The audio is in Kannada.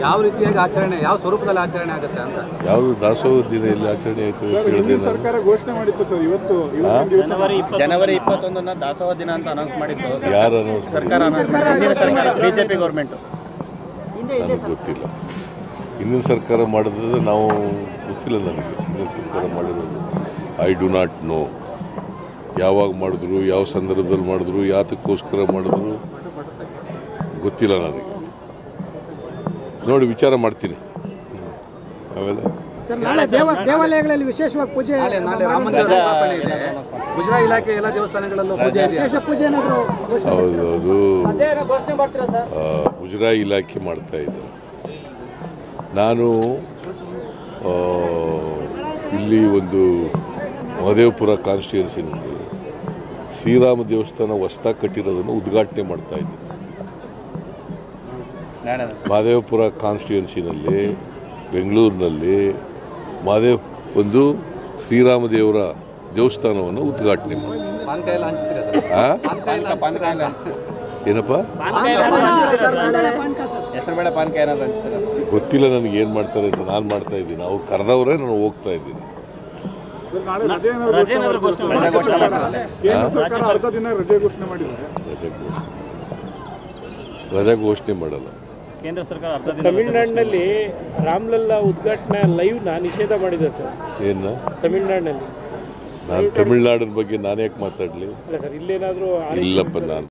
ಯಾವ ರೀತಿಯಾಗಿ ಆಚರಣೆ, ಯಾವ ಸ್ವರೂಪದಲ್ಲಿ ಆಚರಣೆ ಆಗುತ್ತೆ ಅಂತ? ಯಾವುದು ದಾಸೋಹ ದಿನ ಇಲ್ಲಿ ಆಚರಣೆ ಆಯಿತು ಸರ್ಕಾರ ಘೋಷಣೆ ಮಾಡಿತ್ತು ಸರ್. ಇವತ್ತು ಜನವರಿ 21 ದಾಸೋಹ ದಿನ ಅಂತ ಅನೌನ್ಸ್ ಮಾಡಿತ್ತು. ಯಾರು ಸರ್ಕಾರ ಬಿಜೆಪಿ ಗೌರ್ಮೆಂಟ್ ನನಗೆ ಗೊತ್ತಿಲ್ಲ. ಹಿಂದಿನ ಸರ್ಕಾರ ಮಾಡಿದ್ರೆ ನಾವು ಗೊತ್ತಿಲ್ಲ ನನಗೆ. ಹಿಂದಿನ ಸರ್ಕಾರ ಮಾಡಿರೋದು ಐ ಡು ನಾಟ್ ನೋ. ಯಾವಾಗ ಮಾಡಿದ್ರು, ಯಾವ ಸಂದರ್ಭದಲ್ಲಿ ಮಾಡಿದ್ರು, ಯಾತಕ್ಕೋಸ್ಕರ ಮಾಡಿದ್ರು ಗೊತ್ತಿಲ್ಲ ನನಗೆ. ನೋಡಿ ವಿಚಾರ ಮಾಡ್ತೀನಿ. ಆಮೇಲೆ ದೇವಾಲಯಗಳಲ್ಲಿ ವಿಶೇಷವಾಗಿ ಪೂಜೆ, ಗುಜರಾತ್ ಇಲಾಖೆ ಎಲ್ಲ ದೇವಸ್ಥಾನಗಳಲ್ಲೂ ವಿಶೇಷ ಪೂಜೆ ಹೌದು, ಅದು ಮುಜರಾಯಿ ಇಲಾಖೆ ಮಾಡ್ತಾ ಇದ್ದಾರೆ. ನಾನು ಇಲ್ಲಿ ಒಂದು ಮಹದೇವಪುರ ಕಾನ್ಸ್ಟಿಟ್ಯೂನ್ಸಿನಲ್ಲಿ ಶ್ರೀರಾಮ ದೇವಸ್ಥಾನ ಹೊಸ್ದಾಗಿ ಕಟ್ಟಿರೋದನ್ನು ಉದ್ಘಾಟನೆ ಮಾಡ್ತಾ ಇದ್ದೀನಿ. ಮಹದೇವಪುರ ಕಾನ್ಸ್ಟಿಟ್ಯೂನ್ಸಿನಲ್ಲಿ ಬೆಂಗಳೂರಿನಲ್ಲಿ ಒಂದು ಶ್ರೀರಾಮ ದೇವರ ದೇವಸ್ಥಾನವನ್ನು ಉದ್ಘಾಟನೆ ಮಾಡಿ. ಏನಪ್ಪ ಗೊತ್ತಿಲ್ಲ ನನಗೆ ಏನು ಮಾಡ್ತಾರೆ ಅಂತ. ನಾನು ಮಾಡ್ತಾ ಇದ್ದೀನಿ, ಅವ್ರು ಕರೆದವರೇ ನಾನು ಹೋಗ್ತಾ ಇದ್ದೀನಿ. ರಜೆ ಘೋಷಣೆ ಮಾಡಲ್ಲ ಕೇಂದ್ರ ಸರ್ಕಾರ. ತಮಿಳುನಾಡಿನಲ್ಲಿ ರಾಮಲಲ್ಲಾ ಉದ್ಘಾಟನಾ ಲೈವ್ ನಿಷೇಧ ಮಾಡಿದೆ ಸರ್. ಏನು ತಮಿಳುನಾಡಿನಲ್ಲಿ? ನಾನು ತಮಿಳುನಾಡಿನ ಬಗ್ಗೆ ನಾನು ಯಾಕೆ ಮಾತಾಡಲಿ? ಇಲ್ಲ ಸರ್, ಇಲ್ಲೇನಾದರೂ ಇಲ್ಲಪ್ಪ. ನಾನು